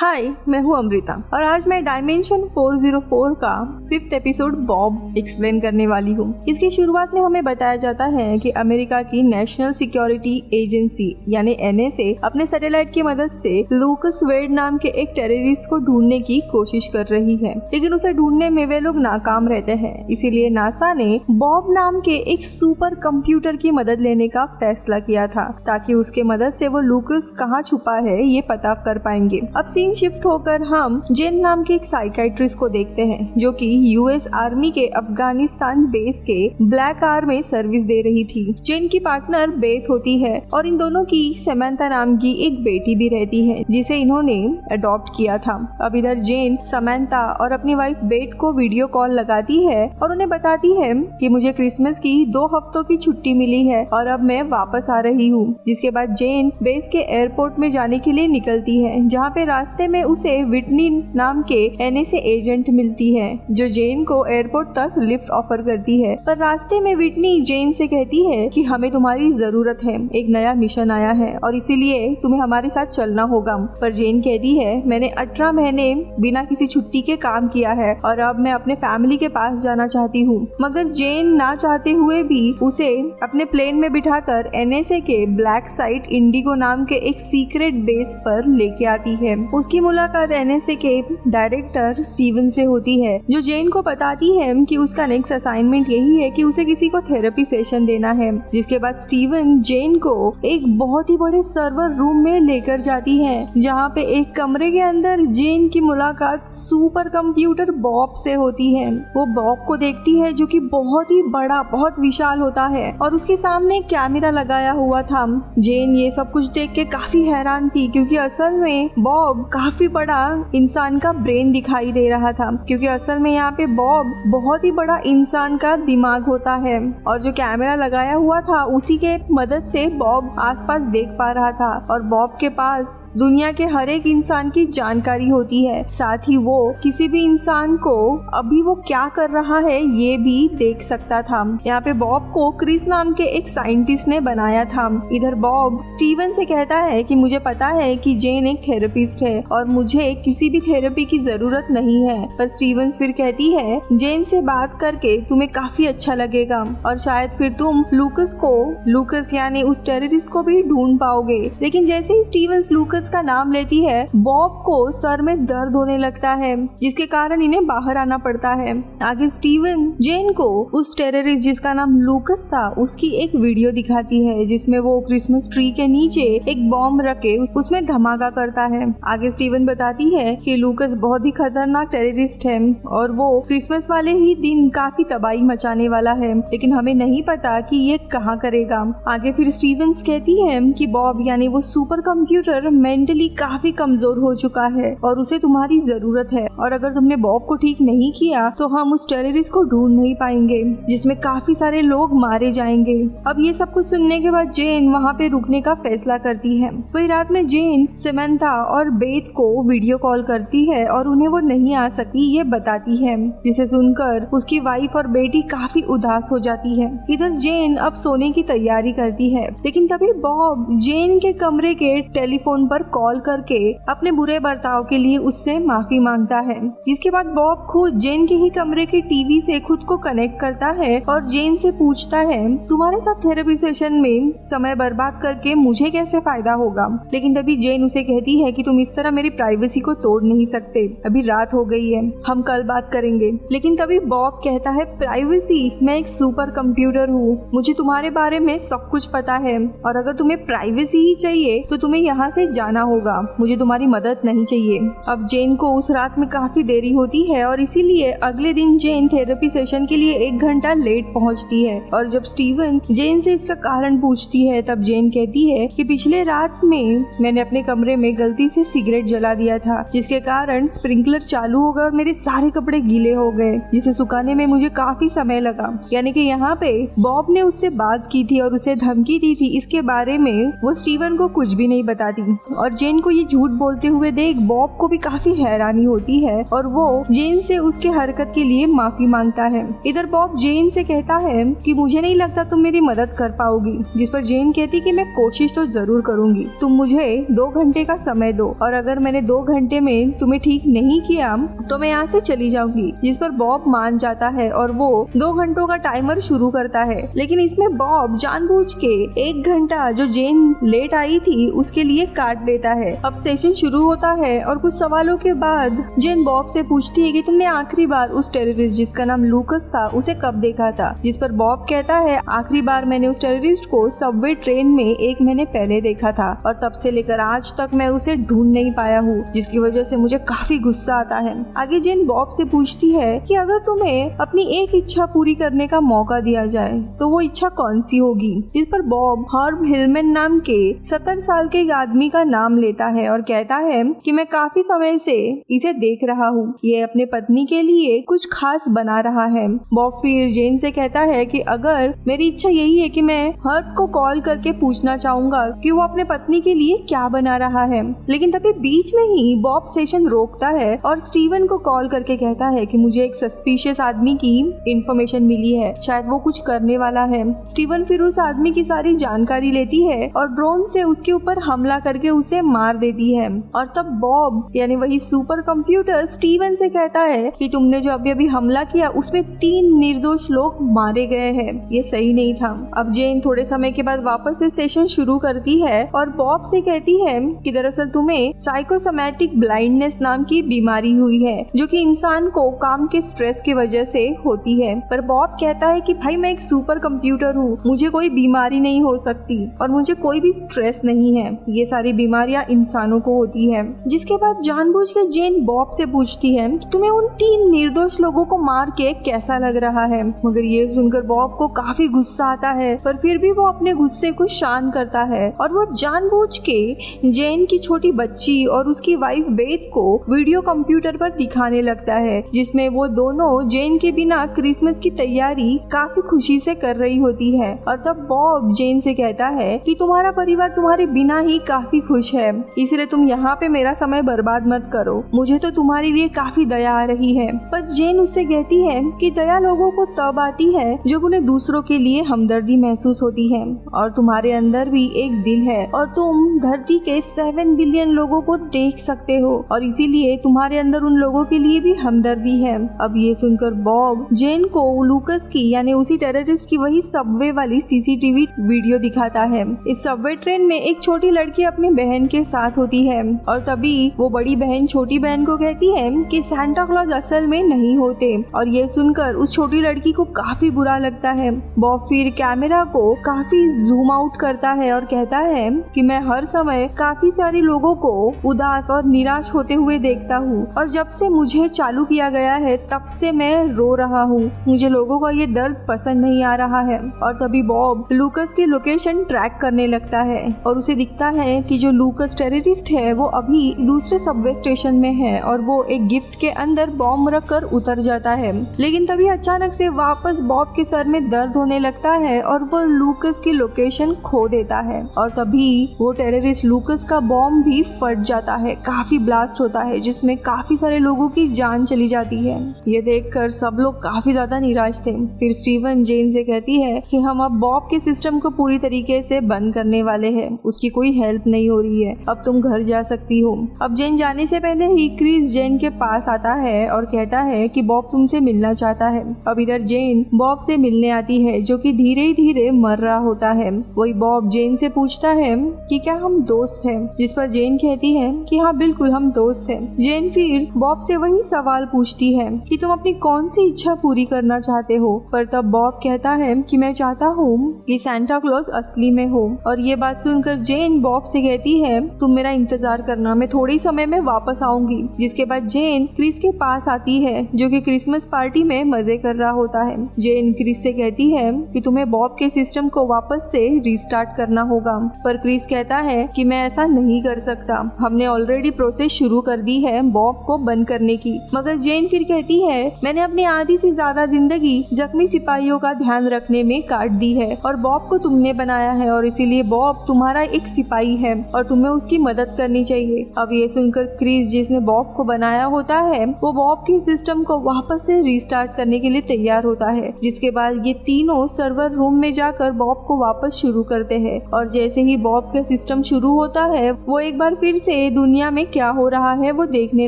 हाय, मैं हूँ अमृता और आज मैं डायमेंशन 404 का 5th एपिसोड बॉब एक्सप्लेन करने वाली हूँ। इसकी शुरुआत में हमें बताया जाता है कि अमेरिका की नेशनल सिक्योरिटी एजेंसी यानी NSA अपने सैटेलाइट की मदद से लूकस वेड नाम के एक टेररिस्ट को ढूंढने की कोशिश कर रही है, लेकिन उसे ढूंढने में वे लोग नाकाम रहते हैं। इसीलिए नासा ने बॉब नाम के एक सुपर कंप्यूटर की मदद लेने का फैसला किया था ताकि उसके मदद से वो लूकस कहाँ छुपा है ये पता कर पाएंगे। अब सीन शिफ्ट होकर हम जेन नाम के एक साइकाइट्रिस्ट को देखते हैं जो कि US आर्मी के अफगानिस्तान बेस के ब्लैक आर में सर्विस दे रही थी। जेन की पार्टनर बेथ होती है और इन दोनों की समंथा नाम की एक बेटी भी रहती है जिसे इन्होंने अडॉप्ट किया था। अब इधर जेन समंथा और अपनी वाइफ बेथ को वीडियो कॉल लगाती है और उन्हें बताती है कि मुझे क्रिसमस की 2 हफ्तों की छुट्टी मिली है और अब मैं वापस आ रही हूँ। जिसके बाद जेन बेस के एयरपोर्ट में जाने के लिए निकलती है जहाँ पे रास्ते में उसे विटनी नाम के NSA एजेंट मिलती है जो जेन को एयरपोर्ट तक लिफ्ट ऑफर करती है। पर रास्ते में विटनी जेन से कहती है कि हमें तुम्हारी जरूरत है, एक नया मिशन आया है और इसीलिए तुम्हें हमारे साथ चलना होगा। पर जेन कहती है मैंने 18 महीने बिना किसी छुट्टी के काम किया है और अब मैं अपने फैमिली के पास जाना चाहती हूँ। मगर जेन ना चाहते हुए भी उसे अपने प्लेन में बिठाकर NSA के ब्लैक साइट इंडिगो नाम के एक सीक्रेट बेस पर लेके आती है। उसकी मुलाकात NSA के डायरेक्टर स्टीवन से होती है जो जेन को बताती है कि उसका नेक्स्ट असाइनमेंट यही है कि उसे किसी को थेरेपी सेशन देना है। जिसके बाद स्टीवन जेन को एक बहुत ही बड़े सर्वर रूम में लेकर जाती है जहाँ पे एक कमरे के अंदर जेन की मुलाकात सुपर कंप्यूटर बॉब से होती है। वो बॉब को देखती है जो कि बहुत ही बड़ा, बहुत विशाल होता है और उसके सामने एक कैमरा लगाया हुआ था। जेन ये सब कुछ देख के काफी हैरान थी क्योंकि असल में बॉब काफी बड़ा इंसान का ब्रेन दिखाई दे रहा था, क्योंकि असल में यहाँ पे बॉब बहुत ही बड़ा इंसान का दिमाग होता है और जो कैमरा लगाया हुआ था उसी के मदद से बॉब आसपास देख पा रहा था और बॉब के पास दुनिया के हर एक इंसान की जानकारी होती है। साथ ही वो किसी भी इंसान को अभी वो क्या कर रहा है ये भी देख सकता था। यहाँ पे बॉब को क्रिस नाम के एक साइंटिस्ट ने बनाया था। इधर बॉब स्टीवन से कहता है कि मुझे पता है कि जेन एक थेरेपिस्ट है और मुझे किसी भी थेरेपी की जरूरत नहीं है। पर स्टीवंस फिर कहती है जेन से बात करके तुम्हें काफी अच्छा लगेगा और शायद फिर तुम लूकस यानी उस टेररिस्ट को भी ढूंढ पाओगे। लेकिन जैसे ही स्टीवंस लूकस का नाम लेती है बॉब को सर में दर्द होने लगता है जिसके कारण इन्हें बाहर आना पड़ता है। आगे स्टीवन जेन को उस टेररिस्ट जिसका नाम लूकस था उसकी एक वीडियो दिखाती है जिसमें वो क्रिसमस ट्री के नीचे एक बॉम्ब रख के उसमें धमाका करता है। आगे स्टीवन बताती है कि लूकस बहुत ही खतरनाक टेररिस्ट है और वो क्रिसमस वाले ही दिन काफी तबाही मचाने वाला है, लेकिन हमें नहीं पता कि ये कहाँ करेगा। आगे फिर स्टीवंस कहती है कि बॉब यानी वो सुपर कंप्यूटर मेंटली काफी कमजोर हो चुका है और उसे तुम्हारी जरूरत है और अगर तुमने बॉब को ठीक नहीं किया तो हम उस टेररिस्ट को ढूंढ नहीं पाएंगे जिसमें काफी सारे लोग मारे जाएंगे। अब ये सब कुछ सुनने के बाद जेन वहाँ पे रुकने का फैसला करती है। वही रात में जेन समंथा और बेथ को वीडियो कॉल करती है और उन्हें वो नहीं आ सकती ये बताती है, जिसे सुनकर उसकी वाइफ और बेटी काफी उदास हो जाती है। इधर जेन अब सोने की तैयारी करती है, लेकिन तभी बॉब जेन के कमरे के टेलीफोन पर कॉल करके अपने बुरे बर्ताव के लिए उससे माफी मांगता है। इसके बाद बॉब खुद जेन के ही कमरे के टीवी से खुद को कनेक्ट करता है और जेन से पूछता है तुम्हारे साथ थेरेपी सेशन में समय बर्बाद करके मुझे कैसे फायदा होगा। लेकिन तभी जेन उसे कहती है कि तुम इस तरह मेरी प्राइवेसी को तोड़ नहीं सकते, अभी रात हो गई है, हम कल बात करेंगे। लेकिन तभी बॉब कहता है प्राइवेसी, मैं एक सुपर कंप्यूटर हूँ, मुझे तुम्हारे बारे में सब कुछ पता है और अगर तुम्हें प्राइवेसी ही चाहिए तो तुम्हें यहाँ से जाना होगा, मुझे तुम्हारी मदद नहीं चाहिए। अब जेन को उस रात में काफी देरी होती है और इसीलिए अगले दिन जेन थेरेपी सेशन के लिए 1 घंटा लेट पहुँचती है और जब स्टीवन जेन से इसका कारण पूछती है तब जेन कहती है कि पिछले रात में मैंने अपने कमरे में गलती से सिगरेट जला दिया था जिसके कारण स्प्रिंकलर चालू हो गया और मेरे सारे कपड़े गीले हो गए जिसे सुखाने में मुझे काफी समय लगा। यानी कि यहाँ पे बॉब ने उससे बात की थी और उसे धमकी दी थी, इसके बारे में वो स्टीवन को कुछ भी नहीं बताती और जेन को ये झूठ बोलते हुए देख बॉब को भी काफी हैरानी होती है और वो जेन से उसके हरकत के लिए माफी मांगता है। इधर बॉब जेन से कहता है कि मुझे नहीं लगता तुम मेरी मदद कर पाओगी, जिस पर जेन कहती कि मैं कोशिश तो जरूर करूंगी, तुम मुझे 2 घंटे का समय दो और अगर अगर मैंने 2 घंटे में तुम्हें ठीक नहीं किया तो मैं यहाँ से चली जाऊंगी। जिस पर बॉब मान जाता है और वो 2 घंटों का टाइमर शुरू करता है। लेकिन इसमें बॉब जानबूझ के 1 घंटा जो जेन लेट आई थी उसके लिए काट देता है। अब सेशन शुरू होता है और कुछ सवालों के बाद जेन बॉब से पूछती है कि तुमने आखिरी बार उस टेररिस्ट जिसका नाम लूकस था उसे कब देखा था। जिस पर बॉब कहता है आखिरी बार मैंने उस टेररिस्ट को सबवे ट्रेन में 1 महीने पहले देखा था और तब से लेकर आज तक मैं उसे ढूंढ नहीं पाया हूँ, जिसकी वजह से मुझे काफी गुस्सा आता है। आगे जेन बॉब से पूछती है कि अगर तुम्हें अपनी एक इच्छा पूरी करने का मौका दिया जाए तो वो इच्छा कौन सी होगी। जिस पर बॉब हर्ब हिलमैन नाम के 70 साल के एक आदमी का नाम लेता है और कहता है कि मैं काफी समय से इसे देख रहा हूँ, ये अपने पत्नी के लिए कुछ खास बना रहा है। बॉब फिर जेन से कहता है कि अगर मेरी इच्छा यही है कि मैं हर्ब को कॉल करके पूछना चाहूंगा कि वो अपने पत्नी के लिए क्या बना रहा है। लेकिन तभी बीच में ही बॉब सेशन रोकता है और स्टीवन को कॉल करके कहता है कि मुझे एक सस्पिशियस आदमी की इंफॉर्मेशन मिली है, शायद वो कुछ करने वाला है। स्टीवन फिर उस आदमी की सारी जानकारी लेती है और ड्रोन से उसके ऊपर हमला करके उसे मार देती है। और तब बॉब यानी वही सुपर कंप्यूटर स्टीवन से कहता है कि तुमने जो अभी अभी हमला किया उसमें 3 निर्दोष लोग मारे गए हैं, ये सही नहीं था। अब जेन थोड़े समय के बाद वापस से सेशन शुरू करती है और बॉब से कहती है कि दरअसल तुम्हें साइकोसोमैटिक ब्लाइंडनेस नाम की बीमारी हुई है जो कि इंसान को काम के स्ट्रेस की वजह से होती है। पर बॉब कहता है कि भाई मैं एक सुपर कंप्यूटर हूँ, मुझे कोई बीमारी नहीं हो सकती और मुझे कोई भी स्ट्रेस नहीं है, ये सारी बीमारियां इंसानों को होती है। जिसके बाद जानबूझ के जेन बॉब से पूछती है तुम्हें उन 3 निर्दोष लोगों को मार के कैसा लग रहा है। मगर ये सुनकर बॉब को काफी गुस्सा आता है, पर फिर भी वो अपने गुस्से को शांत करता है और वो जानबूझ के जेन की छोटी बच्ची और उसकी वाइफ बेथ को वीडियो कंप्यूटर पर दिखाने लगता है, जिसमें वो दोनों जेन के बिना क्रिसमस की तैयारी काफी खुशी से कर रही होती है। और तब बॉब जेन से कहता है कि तुम्हारा परिवार तुम्हारे बिना ही काफी खुश है, इसलिए तुम यहाँ पे मेरा समय बर्बाद मत करो, मुझे तो तुम्हारे लिए काफी दया आ रही है। पर जेन उससे कहती है कि दया लोगों को तब आती है जब उन्हें दूसरों के लिए हमदर्दी महसूस होती है और तुम्हारे अंदर भी एक दिल है और तुम धरती के 7 बिलियन लोगों को देख सकते हो और इसीलिए तुम्हारे अंदर उन लोगों के लिए भी हमदर्दी है। अब ये सुनकर बॉब जेन को लूकस की यानी उसी टेररिस्ट की वही सबवे वाली सीसीटीवी वीडियो दिखाता है। इस सबवे ट्रेन में एक छोटी लड़की अपनी बहन के साथ होती है और तभी वो बड़ी बहन छोटी बहन को कहती है कि सांता क्लॉज असल में नहीं होते और ये सुनकर उस छोटी लड़की को काफी बुरा लगता है। बॉब फिर कैमरा को काफी जूम आउट करता है और कहता है कि मैं हर समय काफी सारे लोगों को उदास और निराश होते हुए देखता हूँ और जब से मुझे चालू किया गया है तब से मैं रो रहा हूँ, मुझे लोगों का ये दर्द पसंद नहीं आ रहा है। और तभी बॉब लूकस की लोकेशन ट्रैक करने लगता है और उसे दिखता है कि जो लूकस टेररिस्ट है वो अभी दूसरे सबवे स्टेशन में है और वो एक गिफ्ट के अंदर बॉम्ब रख कर उतर जाता है। लेकिन तभी अचानक से वापस बॉब के सर में दर्द होने लगता है और वो लूकस की लोकेशन खो देता है और तभी वो टेररिस्ट लूकस का बॉम्ब भी फट जाता है, काफी ब्लास्ट होता है जिसमें काफी सारे लोगों की जान चली जाती है। ये देखकर सब लोग काफी ज्यादा निराश थे। फिर स्टीवन जेन से कहती है कि हम अब बॉब के सिस्टम को पूरी तरीके से बंद करने वाले हैं, उसकी कोई हेल्प नहीं हो रही है, अब तुम घर जा सकती हो। अब जेन जाने से पहले ही क्रिस जेन के पास आता है और कहता है कि बॉब तुमसे मिलना चाहता है। अब इधर जेन बॉब से मिलने आती है जो कि धीरे धीरे मर रहा होता है। वही बॉब जेन से पूछता है कि क्या हम दोस्त हैं, जिस पर जेन कहती है कि हाँ बिल्कुल हम दोस्त हैं। जेन फिर बॉब से वही सवाल पूछती है कि तुम अपनी कौन सी इच्छा पूरी करना चाहते हो, पर तब बॉब कहता है कि मैं चाहता हूँ कि सांता क्लॉज असली में हो। और ये बात सुनकर जेन बॉब से कहती है तुम मेरा इंतजार करना, मैं थोड़ी समय में वापस आऊंगी। जिसके बाद जेन क्रिस के पास आती है जो कि क्रिसमस पार्टी में मजे कर रहा होता है। जेन क्रिस से कहती है कि तुम्हें बॉब के सिस्टम को वापस से रिस्टार्ट करना होगा, पर क्रिस कहता है कि मैं ऐसा नहीं कर सकता, हमने ऑलरेडी प्रोसेस शुरू कर दी है बॉब को बंद करने की। मगर जेन फिर कहती है मैंने अपनी आधी से ज्यादा जिंदगी जख्मी सिपाहियों का ध्यान रखने में काट दी है और बॉब को तुमने बनाया है और इसीलिए बॉब तुम्हारा एक सिपाही है और तुम्हें उसकी मदद करनी चाहिए। अब ये सुनकर क्रिस जिसने बॉब को बनाया होता है वो बॉब के सिस्टम को वापस से रिस्टार्ट करने के लिए तैयार होता है। जिसके बाद ये तीनों सर्वर रूम में जाकर बॉब को वापस शुरू करते हैं और जैसे ही बॉब का सिस्टम शुरू होता है वो एक बार फिर से से दुनिया में क्या हो रहा है वो देखने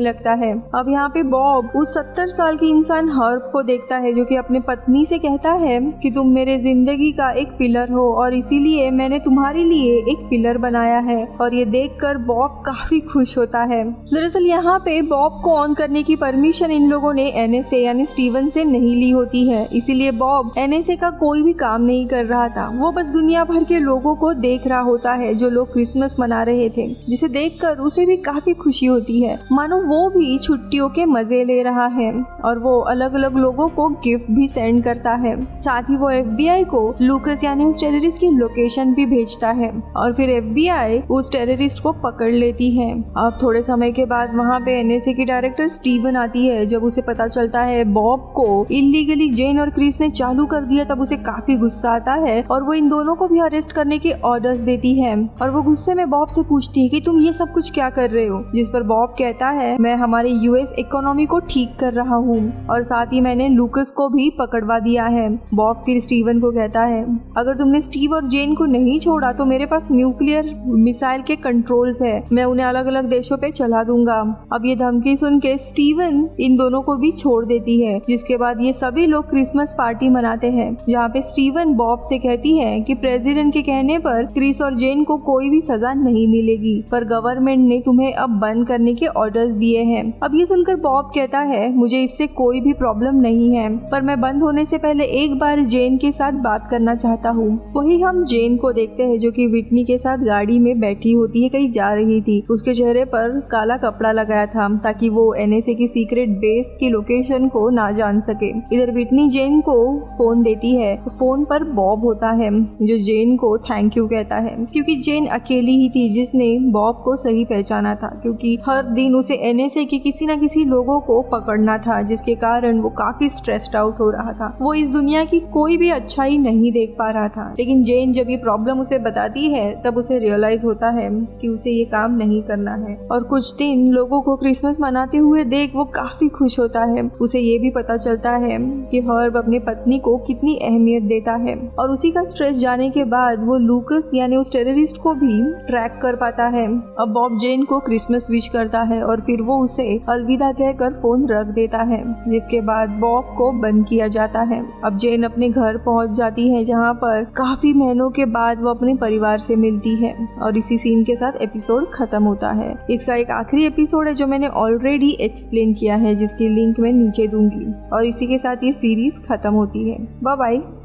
लगता है। अब यहाँ पे बॉब उस 70 साल की इंसान हर्ब को देखता है जो कि अपने पत्नी से कहता है कि तुम मेरे जिंदगी का एक पिलर हो और इसीलिए मैंने तुम्हारे लिए एक पिलर बनाया है। और ये देखकर बॉब काफी खुश होता है। दरअसल यहाँ पे बॉब को ऑन करने की परमिशन इन लोगों ने एनएसए यानी स्टीवन से नहीं ली होती है, इसीलिए बॉब एनएसए का कोई भी काम नहीं कर रहा था। वो बस दुनिया भर के लोगों को देख रहा होता है जो लोग क्रिसमस मना रहे थे, जिसे देखकर उसे भी काफी खुशी होती है, मानो वो भी छुट्टियों के मजे ले रहा है। और वो अलग अलग लोगों को गिफ्ट भी सेंड करता है। साथ ही वो एफबीआई को लूकस यानी उस टेररिस्ट की लोकेशन भी भेजता है और फिर एफबीआई उस टेररिस्ट को पकड़ लेती है। अब थोड़े समय के बाद वहाँ पे एनएसए की डायरेक्टर स्टीवन आती है। जब उसे पता चलता है बॉब को इलीगली जेन और क्रिस ने चालू कर दिया, तब उसे काफी गुस्सा आता है और वो इन दोनों को भी अरेस्ट करने के ऑर्डर्स देती है। और वो गुस्से में बॉब से पूछती है कि तुम ये सब कुछ क्या कर रहे हो, जिस पर बॉब कहता है मैं हमारे यूएस इकोनॉमी को ठीक कर रहा हूँ और साथ ही मैंने लूकस को भी पकड़वा दिया है। बॉब फिर स्टीवन को कहता है अगर तुमने स्टीव और जेन को नहीं छोड़ा तो मेरे पास न्यूक्लियर मिसाइल के कंट्रोल्स है, मैं उन्हें अलग अलग देशों पे चला दूंगा। अब ये धमकी सुन के स्टीवन इन दोनों को भी छोड़ देती है, जिसके बाद ये सभी लोग क्रिसमस पार्टी मनाते हैं, जहाँ पे स्टीवन बॉब से कहती है कि प्रेसिडेंट के कहने पर क्रिस और जेन को कोई भी सजा नहीं मिलेगी, पर गवर्नमेंट ने तुम्हें अब बंद करने के ऑर्डर्स दिए हैं। अब ये सुनकर बॉब कहता है मुझे इससे कोई भी प्रॉब्लम नहीं है, पर मैं बंद होने से पहले एक बार जेन के साथ बात करना चाहता हूँ। वही हम जेन को देखते हैं जो कि विटनी के साथ गाड़ी में बैठी होती है, कहीं जा रही थी। उसके चेहरे पर काला कपड़ा लगाया था ताकि वो एनएसए की सीक्रेट बेस की लोकेशन को ना जान सके। इधर विटनी जेन को फोन देती है, फोन पर बॉब होता है जो जेन को थैंक यू कहता है, क्योंकि जेन अकेली ही थी जिसने बॉब को सही पहचाना था, क्योंकि हर दिन उसे एनएसए के किसी न किसी लोगों को पकड़ना था, जिसके कारण वो काफी स्ट्रेस्ड आउट हो रहा था। वो इस दुनिया की कोई भी अच्छाई नहीं देख पा रहा था। लेकिन जेन जब ये प्रॉब्लम उसे बताती है तब उसे रियलाइज होता है कि उसे ये काम नहीं करना है। और कुछ दिन लोगों को क्रिसमस मनाते हुए देख वो काफी खुश होता है। उसे ये भी पता चलता है कि हर्ब अपनी पत्नी को कितनी अहमियत देता है और उसी का स्ट्रेस जाने के बाद वो लूकस यानी उस टेररिस्ट को भी ट्रैक कर पाता है। अब बॉब जेन को क्रिसमस विश करता है और फिर वो उसे अलविदा कहकर फोन रख देता है, जिसके बाद बॉब को बंद किया जाता है। अब जेन अपने घर पहुंच जाती है जहां पर काफी महीनों के बाद वो अपने परिवार से मिलती है और इसी सीन के साथ एपिसोड खत्म होता है। इसका एक आखिरी एपिसोड है जो मैंने ऑलरेडी एक्सप्लेन किया है, जिसकी लिंक मैं नीचे दूंगी, और इसी के साथ ये सीरीज खत्म होती है। Bye bye.